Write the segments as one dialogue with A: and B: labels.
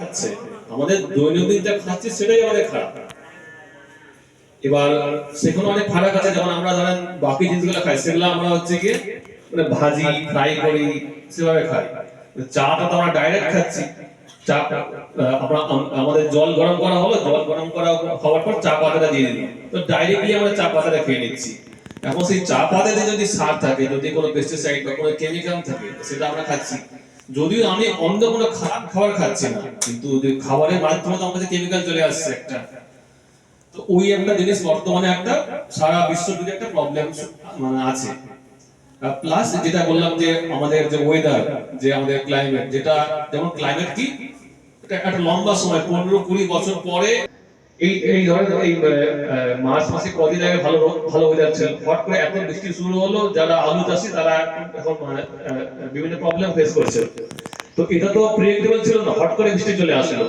A: খাচ্ছে, আমাদের দৈনন্দিন যা খাচ্ছি সেটাই আমাদের খারাপ। এবার সেখানে অনেক ফারাক আছে, যেমন আমরা ধরেন বাকি জিনিসগুলো খাই সেগুলো আমরা হচ্ছে গিয়ে মানে ভাজি ফ্রাই করি সেভাবে খাই। চাটা তো আমরা ডাইরেক্ট খাচ্ছি। চা আমরা আমাদের জল গরম করা হলো, জল গরম করা হওয়ার পর চা পাতাটা দিয়ে দিলাম, তো ডাইরেক্টলি আমরা চা পাতাটা খেয়ে নিচ্ছি। এখন সেই চা পাতাতে যদি সার থাকে, যদি কোনো পেস্টিসাইড বা কোনো কেমিক্যাল থাকে, সেটা আমরা খাচ্ছি। যদিও আমি অন্য কোনো খারাপ খাবার খাচ্ছি না, কিন্তু খাবারের মাধ্যমে তো আমাদের কেমিক্যাল চলে আসছে একটা। তো ওই একটা জিনিস বর্তমানে একটা সারা বিশ্ব জুড়ে একটা প্রবলেম মানে আছে। প্লাস যেটা বললাম যে আমাদের যে ওয়েদার, যে আমাদের ক্লাইমেট, যেটা যেমন ক্লাইমেট কি এটা একটা লম্বা সময় 15-20 বছর পরে এই এই ধরেন এই মার্চ মাসে কদিন আগে ভালো ভালো ওয়েদার ছিল, হঠাৎ করে এত বৃষ্টি শুরু হলো, যারা আলু চাষি তারা এখন বিভিন্ন প্রবলেম ফেস করছে। তো এটা তো প্রেডিক্টেবল ছিল না, হঠাৎ করে বৃষ্টি চলে আসলো।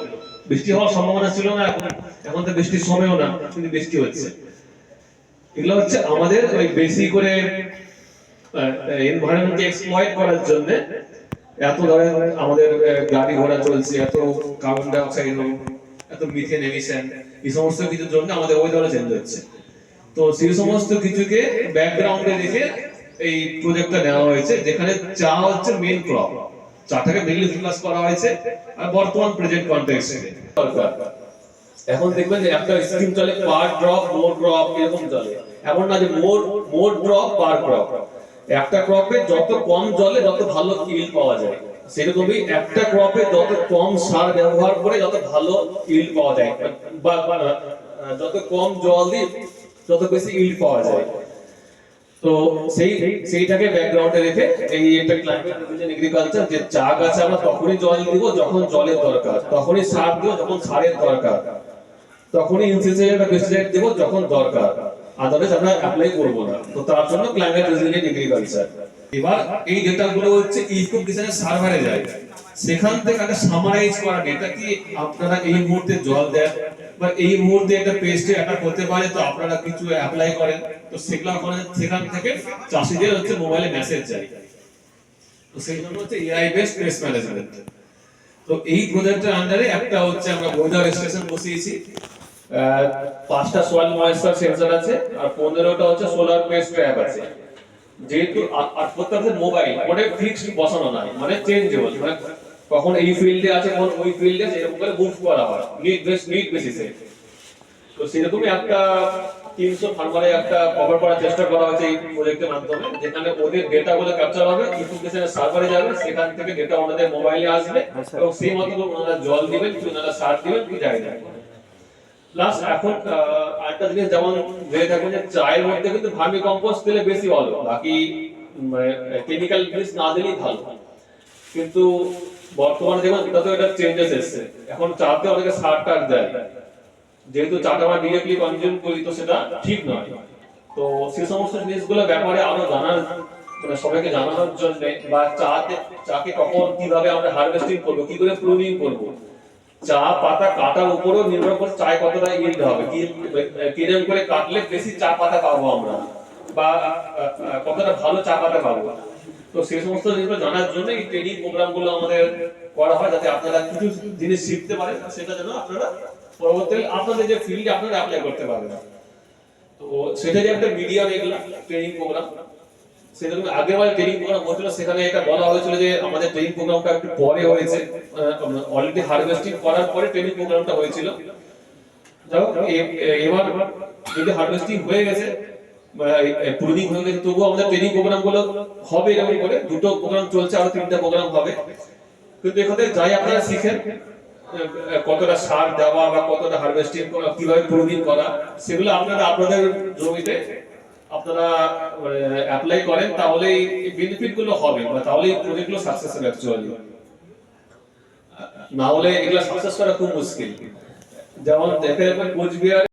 A: বৃষ্টি হওয়ার সম্ভাবনা ছিল না, এখন তো বৃষ্টির সময়ও না, কিন্তু বৃষ্টি হচ্ছে। এগুলো হচ্ছে আমাদের ওই বেশি করে এনভায়রনমেন্টকে এক্সপ্লয়েট করার জন্য এত ধরেন আমাদের গাড়ি ঘোড়া চলছে, এত কার্বন ডাই অক্সাইড, এত মিথেন এমিশন, এই সমস্ত কিছুর জন্য আমাদের ওয়েদার চেঞ্জ হচ্ছে। তো সেই সমস্ত কিছুকে ব্যাকগ্রাউন্ডে রেখে এই প্রজেক্টটা নেওয়া হয়েছে, যেখানে চা হচ্ছে মেইন ক্রপ। চাটাকে মেইনলি ফোকাস করা হয়েছে আর বর্তমান প্রেজেন্ট কনটেক্সটে এখন দেখবেন যে একটা স্কিম চলে পার ড্রপ মোর ক্রপ, এরকম চলে। এমন না যে মোর ড্রপ পার ক্রপ, একটা ক্রপে যত কম জলে যত ভালো ইল্ড পাওয়া যায়, সেরকমই একটা ক্রপে যত কম সার ব্যবহার করে যত ভালো ইল্ড পাওয়া যায়, বা যত কম জল দিয়ে যত বেশি ইল্ড পাওয়া যায়। তো সেইটাকে ব্যাকগ্রাউন্ডে রেখে এই একটা ক্লাইমেট রেজিস্ট্যান্ট এগ্রিকালচার, যে চা গাছে আমরা তখনই জল দিব যখন জলের দরকার, তখনই সার দিব যখন সারের দরকার, তখনই ইনসেক্টিসাইড বা পেস্টিসাইড দেব যখন দরকার, আদারওয়াইজ আমরা অ্যাপ্লাই করব না। তো তার জন্য ক্লাইমেট রেজিলিয়েন্ট এগ্রিকালচার। এবার এই ডেটাগুলো হচ্ছে ইকোকিশনের সার্ভারে যায়, সেখান থেকে একটা সামারাইজ করা ডেটা কি আপনারা এই মুহূর্তে জল দেন বা এই মুহূর্তে একটা পেস্টে অ্যাটাক হতে পারে, তো আপনারা কিছু অ্যাপ্লাই করেন, তো সেগুলো করে সেখান থেকে চাষিদের হচ্ছে মোবাইলে মেসেজ যায়। তো সেগুলো হচ্ছে এআই বেসড পেস্ট ম্যানেজমেন্ট। তো এই প্রজেক্টের আন্ডারে একটা হচ্ছে আমরা ওয়েদার স্টেশন বসিয়েছি, 5টা সয়েল ময়েশ্চার সেন্সর আছে আর 15টা হচ্ছে সোলার বেস ট্র্যাপ আছে। যেহেতু আর প্রত্যেকটা মোবাইল মানে ফিক্সড বসানো নাই, মানে চেঞ্জেবল, মানে কখন এই ফিল্ডে আছে কখন ওই ফিল্ডে আছে, এরকম করে মুভ করা হয় নিড বেসিসে। তো সেরকমই একটা 300 ফার্মারে একটা কভার করার চেষ্টা করা হয়েছে এই প্রজেক্টের মাধ্যমে, যেখানে ওদের ডেটাগুলো ক্যাপচার হবে, ইনফরমেশনের সার্ভারে যাবে, সেখান থেকে ডেটা ওনাদের মোবাইলে আসবে এবং সেই মতো ওনারা জল দিবেন, কি ওনারা সার দিবেন, কি যায় না। প্লাস এখন আরেকটা জিনিস যেমন ভেবে থাকবেন যে চায়ের মধ্যে কিন্তু ভার্মি কম্পোস্ট দিলে বেশি ভালো, বাকি কেমিক্যাল জিনিস না দিলেই ভালো। কিন্তু বর্তমানে দেখুন এটা তো এটা চেঞ্জেস এসেছে, এখন চাতে অনেকে সার টার দেয়, যেহেতু চাটা আমরা ডিরেক্টলি কনজিউম করি, তো সেটা ঠিক নয়। তো সেই সমস্ত জিনিসগুলো ব্যাপারে আরো জানার মানে সবাইকে জানানোর জন্য, বা চাকে কখন কিভাবে আমরা হারভেস্টিং করবো, কি করে প্রুনিং করবো, চা পাতা কাটার উপরও নির্ভর করে চায় কতটা ইল্ড হবে, কিরকম করে কাটলে বেশি চা পাতা পাবো আমরা, বা কতটা ভালো চা পাতা পাবো। তো সেই সমস্ত জিনিসগুলো জানার জন্য এই ট্রেনিং প্রোগ্রামগুলো আমাদের করা হয়, যাতে আপনারা কিছু জিনিস শিখতে পারেন, সেটা যেন আপনারা পরবর্তীতে আপনাদের যে ফিল্ডে আপনারা অ্যাপ্লাই করতে পারবেন। তো সেটাই একটা মিডিয়াম এগুলা ট্রেনিং প্রোগ্রাম। সেরকম আগেরবার ট্রেনিং প্রোগ্রাম হয়েছিল, সেখানে এটা বলা হয়েছিল যে আমাদের ট্রেনিং প্রোগ্রামটা একটু পরে হয়েছে, অলরেডি হারভেস্টিং করার পরে ট্রেনিং প্রোগ্রামটা হয়েছিল। যাই হোক এবার যদি হারভেস্টিং হয়ে গেছে প্রুনিং হয়ে গেছে, তবুও আমাদের ট্রেনিং প্রোগ্রামগুলো হবে এরকম করে, 2টো প্রোগ্রাম চলছে, আরো 3টা প্রোগ্রাম হবে। কিন্তু এখানে যাই আপনারা শিখেন কতটা সার দেওয়া বা কতটা হারভেস্টিং করা, কিভাবে প্রুনিং করা, সেগুলো আপনারা আপনাদের জমিতে আপনারা অ্যাপ্লাই করেন, তাহলে এই বেনিফিট গুলো হবে, বা তাহলে এই প্রজেক্ট গুলো সাকসেস হবে অ্যাকচুয়ালি। না হলে এগুলো সাকসেস করা খুব মুশকিল। যেমন দেখে কোচবিহার